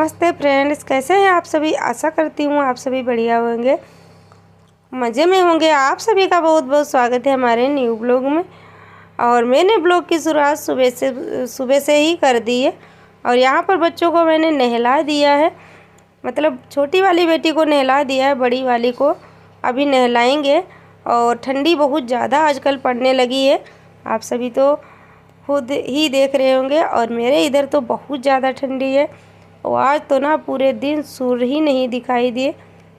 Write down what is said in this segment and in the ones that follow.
नमस्ते फ्रेंड्स, कैसे हैं आप सभी। आशा करती हूँ आप सभी बढ़िया होंगे, मज़े में होंगे। आप सभी का बहुत बहुत स्वागत है हमारे न्यू ब्लॉग में। और मैंने ब्लॉग की शुरुआत सुबह से ही कर दी है। और यहाँ पर बच्चों को मैंने नहला दिया है, मतलब छोटी वाली बेटी को नहला दिया है, बड़ी वाली को अभी नहलाएंगे। और ठंडी बहुत ज़्यादा आजकल पड़ने लगी है, आप सभी तो खुद ही देख रहे होंगे। और मेरे इधर तो बहुत ज़्यादा ठंडी है। और आज तो ना पूरे दिन सूर्य ही नहीं दिखाई दिए,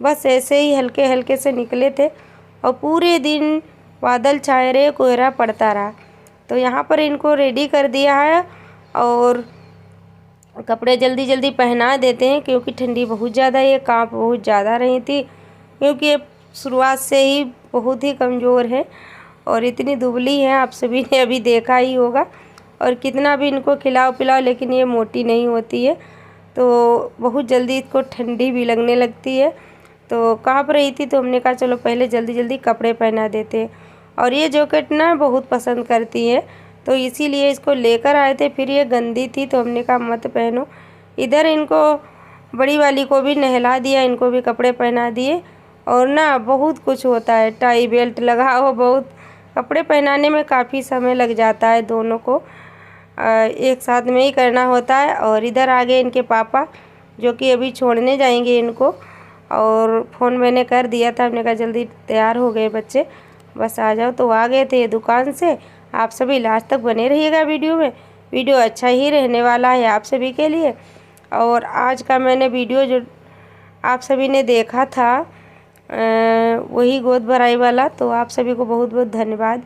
बस ऐसे ही हल्के हल्के से निकले थे और पूरे दिन बादल छाए रहे, कोहरा पड़ता रहा। तो यहाँ पर इनको रेडी कर दिया है और कपड़े जल्दी जल्दी पहना देते हैं, क्योंकि ठंडी बहुत ज़्यादा है, कांप बहुत ज़्यादा रही थी, क्योंकि ये शुरुआत से ही बहुत ही कमज़ोर है और इतनी दुबली है, आप सभी ने अभी देखा ही होगा। और कितना भी इनको खिलाओ पिलाओ लेकिन ये मोटी नहीं होती है, तो बहुत जल्दी इसको ठंडी भी लगने लगती है। तो काँप रही थी, तो हमने कहा चलो पहले जल्दी जल्दी कपड़े पहना देते हैं। और ये जैकेट ना बहुत पसंद करती है, तो इसीलिए इसको लेकर आए थे। फिर ये गंदी थी तो हमने कहा मत पहनो। इधर इनको बड़ी वाली को भी नहला दिया, इनको भी कपड़े पहना दिए। और ना बहुत कुछ होता है, टाई बेल्ट लगाओ, बहुत कपड़े पहनाने में काफ़ी समय लग जाता है, दोनों को एक साथ में ही करना होता है। और इधर आ गए इनके पापा, जो कि अभी छोड़ने जाएंगे इनको। और फ़ोन मैंने कर दिया था, हमने कहा जल्दी तैयार हो गए बच्चे, बस आ जाओ। तो आ गए थे दुकान से। आप सभी लास्ट तक बने रहिएगा वीडियो में, वीडियो अच्छा ही रहने वाला है आप सभी के लिए। और आज का मैंने वीडियो जो आप सभी ने देखा था वही गोद भराई वाला, तो आप सभी को बहुत बहुत धन्यवाद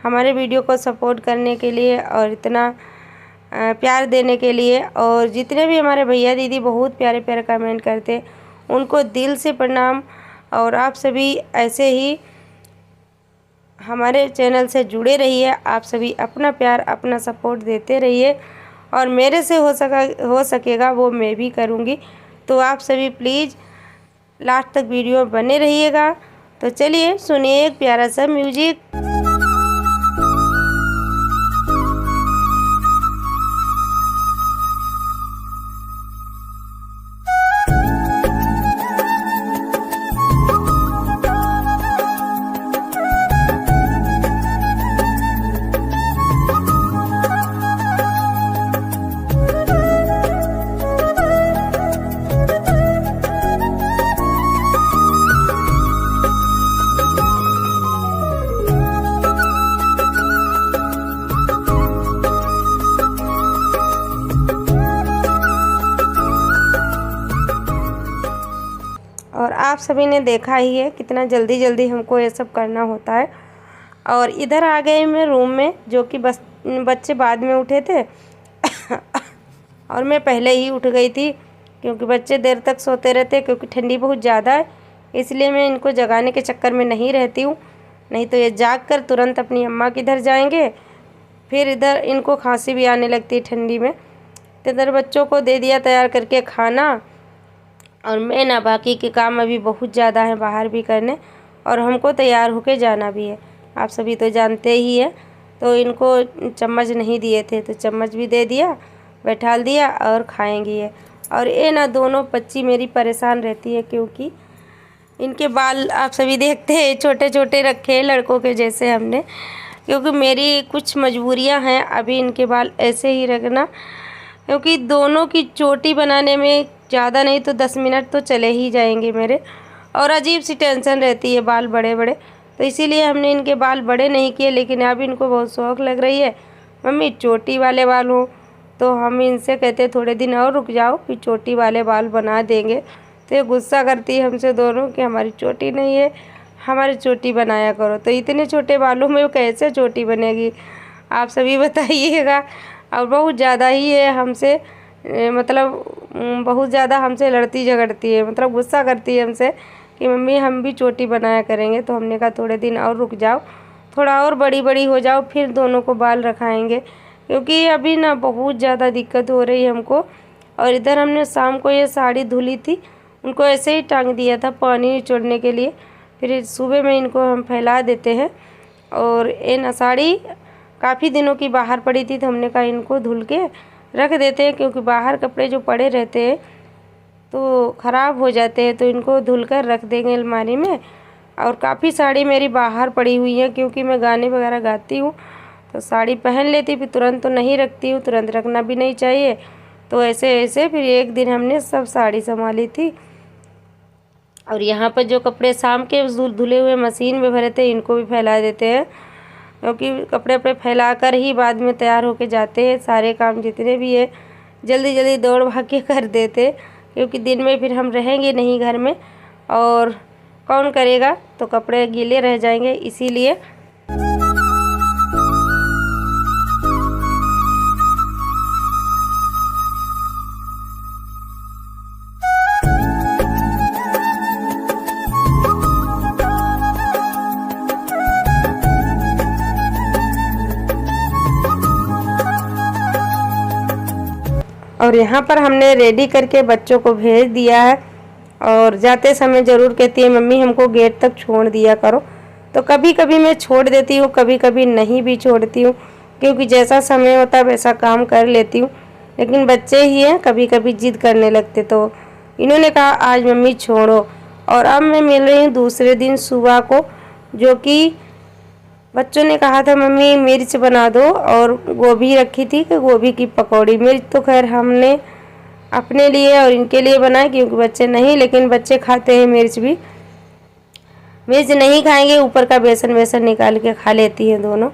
हमारे वीडियो को सपोर्ट करने के लिए और इतना प्यार देने के लिए। और जितने भी हमारे भैया दीदी बहुत प्यारे प्यारे कमेंट करते, उनको दिल से प्रणाम। और आप सभी ऐसे ही हमारे चैनल से जुड़े रहिए, आप सभी अपना प्यार अपना सपोर्ट देते रहिए। और मेरे से हो सकेगा वो मैं भी करूँगी, तो आप सभी प्लीज़ लास्ट तक वीडियो बने रहिएगा। तो चलिए सुनिए एक प्यारा सा म्यूजिक। और आप सभी ने देखा ही है कितना जल्दी जल्दी हमको ये सब करना होता है। और इधर आ गए मैं रूम में, जो कि बस बच्चे बाद में उठे थे और मैं पहले ही उठ गई थी, क्योंकि बच्चे देर तक सोते रहते, क्योंकि ठंडी बहुत ज़्यादा है, इसलिए मैं इनको जगाने के चक्कर में नहीं रहती हूँ। नहीं तो ये जाग कर तुरंत अपनी अम्मा के इधर जाएंगे। फिर इधर इनको खांसी भी आने लगती है ठंडी में। तो इधर बच्चों को दे दिया तैयार करके खाना। और मैं ना बाकी के काम अभी बहुत ज़्यादा हैं बाहर भी करने, और हमको तैयार होके जाना भी है, आप सभी तो जानते ही है। तो इनको चम्मच नहीं दिए थे, तो चम्मच भी दे दिया, बैठाल दिया और खाएंगी ये। और ये ना दोनों बच्ची मेरी परेशान रहती है, क्योंकि इनके बाल आप सभी देखते हैं छोटे छोटे रखे हैं लड़कों के जैसे हमने, क्योंकि मेरी कुछ मजबूरियां हैं अभी इनके बाल ऐसे ही रखना, क्योंकि दोनों की चोटी बनाने में ज़्यादा नहीं तो 10 मिनट तो चले ही जाएंगे मेरे। और अजीब सी टेंशन रहती है बाल बड़े बड़े, तो इसीलिए हमने इनके बाल बड़े नहीं किए। लेकिन अब इनको बहुत शौक़ लग रही है मम्मी चोटी वाले बाल हो, तो हम इनसे कहते थोड़े दिन और रुक जाओ, फिर चोटी वाले बाल बना देंगे। तो ये गुस्सा करती है हमसे दोनों कि हमारी चोटी नहीं है, हमारी चोटी बनाया करो। तो इतने छोटे बालों में कैसे चोटी बनेगी, आप सभी बताइएगा। और बहुत ज़्यादा ही है हमसे, मतलब बहुत ज़्यादा हमसे लड़ती झगड़ती है, मतलब गुस्सा करती है हमसे कि मम्मी हम भी चोटी बनाया करेंगे। तो हमने कहा थोड़े दिन और रुक जाओ, थोड़ा और बड़ी बड़ी हो जाओ, फिर दोनों को बाल रखाएंगे, क्योंकि अभी ना बहुत ज़्यादा दिक्कत हो रही है हमको। और इधर हमने शाम को ये साड़ी धुली थी, उनको ऐसे ही टांग दिया था पानी छोड़ने के लिए, फिर सुबह में इनको हम फैला देते हैं। और ये ना साड़ी काफ़ी दिनों की बाहर पड़ी थी, तो हमने कहा इनको धुल के रख देते हैं, क्योंकि बाहर कपड़े जो पड़े रहते हैं तो ख़राब हो जाते हैं, तो इनको धुल कर रख देंगे अलमारी में। और काफ़ी साड़ी मेरी बाहर पड़ी हुई है, क्योंकि मैं गाने वगैरह गाती हूँ तो साड़ी पहन लेती, फिर तुरंत तो नहीं रखती हूँ, तुरंत रखना भी नहीं चाहिए। तो ऐसे ऐसे फिर एक दिन हमने सब साड़ी संभाली थी। और यहाँ पर जो कपड़े शाम के धुले हुए मशीन में भरे थे, इनको भी फैला देते हैं, क्योंकि कपड़े वपड़े फैला कर ही बाद में तैयार होके जाते हैं। सारे काम जितने भी है जल्दी जल्दी दौड़ भाग के कर देते, क्योंकि दिन में फिर हम रहेंगे नहीं घर में और कौन करेगा, तो कपड़े गीले रह जाएंगे, इसीलिए। और यहाँ पर हमने रेडी करके बच्चों को भेज दिया है। और जाते समय ज़रूर कहती है मम्मी हमको गेट तक छोड़ दिया करो। तो कभी कभी मैं छोड़ देती हूँ, कभी कभी नहीं भी छोड़ती हूँ, क्योंकि जैसा समय होता है वैसा काम कर लेती हूँ। लेकिन बच्चे ही हैं, कभी कभी जिद करने लगते, तो इन्होंने कहा आज मम्मी छोड़ो। और अब मैं मिल रही हूँ दूसरे दिन सुबह को, जो कि बच्चों ने कहा था मम्मी मिर्च बना दो, और गोभी रखी थी कि गोभी की पकौड़ी। मिर्च तो खैर हमने अपने लिए और इनके लिए बनाए, क्योंकि बच्चे नहीं, लेकिन बच्चे खाते हैं मिर्च भी। मिर्च नहीं खाएंगे, ऊपर का बेसन वेसन निकाल के खा लेती हैं दोनों।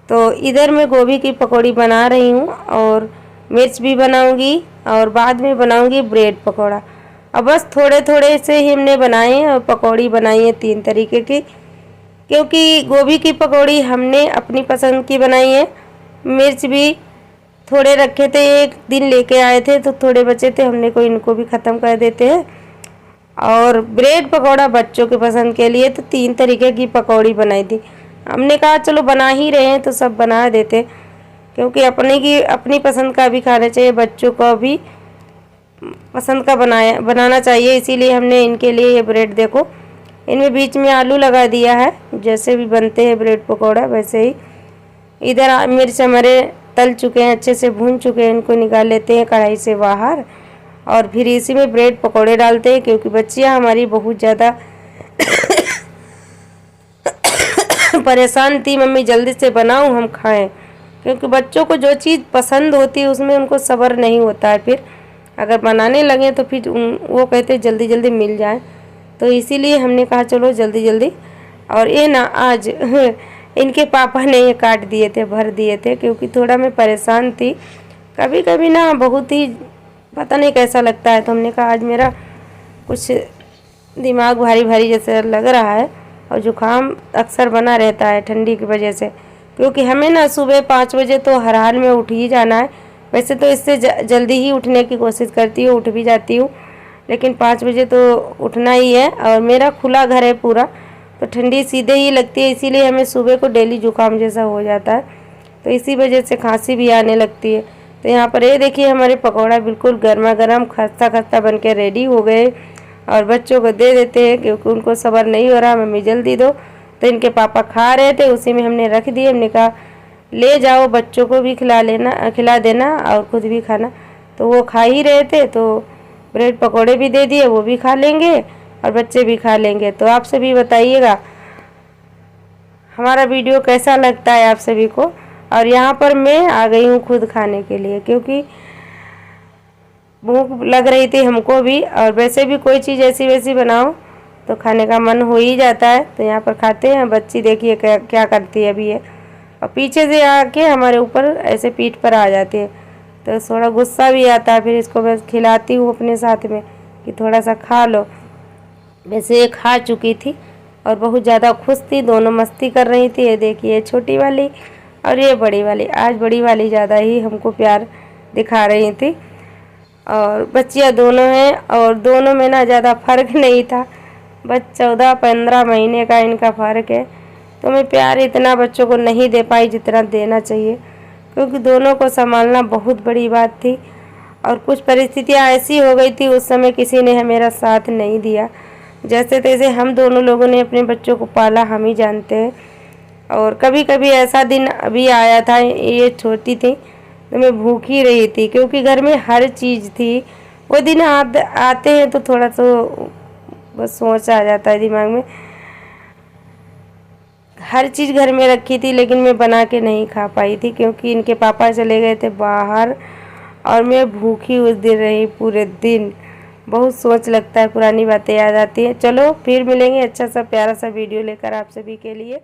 तो इधर मैं गोभी की पकौड़ी बना रही हूँ और मिर्च भी बनाऊँगी, और बाद में बनाऊँगी ब्रेड पकौड़ा। अब बस थोड़े थोड़े से ही हमने बनाए हैं, और पकौड़ी बनाई है 3 तरीके की, क्योंकि गोभी की पकौड़ी हमने अपनी पसंद की बनाई है। मिर्च भी थोड़े रखे थे, एक दिन लेके आए थे तो थोड़े बचे थे, हमने को इनको भी ख़त्म कर देते हैं। और ब्रेड पकौड़ा बच्चों के पसंद के लिए तो 3 तरीके की पकौड़ी बनाई थी। हमने कहा चलो बना ही रहे हैं तो सब बना देते, क्योंकि अपनी पसंद का भी खाना चाहिए, बच्चों को भी पसंद का बनाना चाहिए। इसीलिए हमने इनके लिए ये ब्रेड, देखो इनमें बीच में आलू लगा दिया है, जैसे भी बनते हैं ब्रेड पकौड़ा वैसे ही। इधर मिर्च हमारे तल चुके हैं, अच्छे से भून चुके हैं, इनको निकाल लेते हैं कढ़ाई से बाहर, और फिर इसी में ब्रेड पकौड़े डालते हैं, क्योंकि बच्चियां हमारी बहुत ज़्यादा परेशान थी मम्मी जल्दी से बनाओ हम खाएं, क्योंकि बच्चों को जो चीज़ पसंद होती है उसमें उनको सब्र नहीं होता है। फिर अगर बनाने लगे तो फिर वो कहते जल्दी जल्दी मिल जाए, तो इसीलिए हमने कहा चलो जल्दी जल्दी। और ये ना आज इनके पापा ने ये काट दिए थे, भर दिए थे, क्योंकि थोड़ा मैं परेशान थी। कभी कभी ना बहुत ही पता नहीं कैसा लगता है, तो हमने कहा आज मेरा कुछ दिमाग भारी भारी जैसे लग रहा है, और जुकाम अक्सर बना रहता है ठंडी की वजह से, क्योंकि हमें ना सुबह 5 बजे तो हर हाल में उठ ही जाना है। वैसे तो इससे जल्दी ही उठने की कोशिश करती हूँ, उठ भी जाती हूँ, लेकिन 5 बजे तो उठना ही है। और मेरा खुला घर है पूरा, तो ठंडी सीधे ही लगती है, इसीलिए हमें सुबह को डेली जुकाम जैसा हो जाता है, तो इसी वजह से खांसी भी आने लगती है। तो यहाँ पर ये देखिए हमारे पकौड़ा बिल्कुल गर्मा गर्म खस्ता खस्ता बन के रेडी हो गए, और बच्चों को दे देते हैं, क्योंकि उनको सब्र नहीं हो रहा मम्मी जल्दी दो। तो इनके पापा खा रहे थे, उसी में हमने रख दिए। हमने कहा ले जाओ बच्चों को भी खिला देना और खुद भी खाना। तो वो खा ही रहे थे, तो ब्रेड पकोड़े भी दे दिए, वो भी खा लेंगे और बच्चे भी खा लेंगे। तो आप सभी बताइएगा हमारा वीडियो कैसा लगता है आप सभी को। और यहाँ पर मैं आ गई हूँ खुद खाने के लिए, क्योंकि भूख लग रही थी हमको भी, और वैसे भी कोई चीज़ ऐसी वैसी बनाओ तो खाने का मन हो ही जाता है। तो यहाँ पर खाते हैं। बच्ची देखिए क्या करती है अभी ये, और पीछे से आके हमारे ऊपर ऐसे पीठ पर आ जाती है, तो थोड़ा गुस्सा भी आता है। फिर इसको मैं खिलाती हूँ अपने साथ में कि थोड़ा सा खा लो। वैसे ये खा चुकी थी और बहुत ज़्यादा खुश थी, दोनों मस्ती कर रही थी। ये देखिए छोटी वाली और ये बड़ी वाली, आज बड़ी वाली ज़्यादा ही हमको प्यार दिखा रही थी। और बच्चियाँ दोनों हैं, और दोनों में ना ज़्यादा फ़र्क नहीं था, बस 14-15 महीने का इनका फ़र्क है। तो मैं प्यार इतना बच्चों को नहीं दे पाई जितना देना चाहिए, क्योंकि दोनों को संभालना बहुत बड़ी बात थी। और कुछ परिस्थितियाँ ऐसी हो गई थी उस समय किसी ने मेरा साथ नहीं दिया। जैसे तैसे हम दोनों लोगों ने अपने बच्चों को पाला, हम ही जानते हैं। और कभी कभी ऐसा दिन अभी आया था, ये छोटी थी तो मैं भूखी रही थी, क्योंकि घर में हर चीज़ थी, वो दिन आते हैं तो थोड़ा तो बस सोच आ जाता है दिमाग में। हर चीज़ घर में रखी थी लेकिन मैं बना के नहीं खा पाई थी क्योंकि इनके पापा चले गए थे बाहर और मैं भूखी उस दिन रही पूरे दिन। बहुत सोच लगता है, पुरानी बातें याद आती हैं। चलो फिर मिलेंगे अच्छा सा प्यारा सा वीडियो लेकर आप सभी के लिए।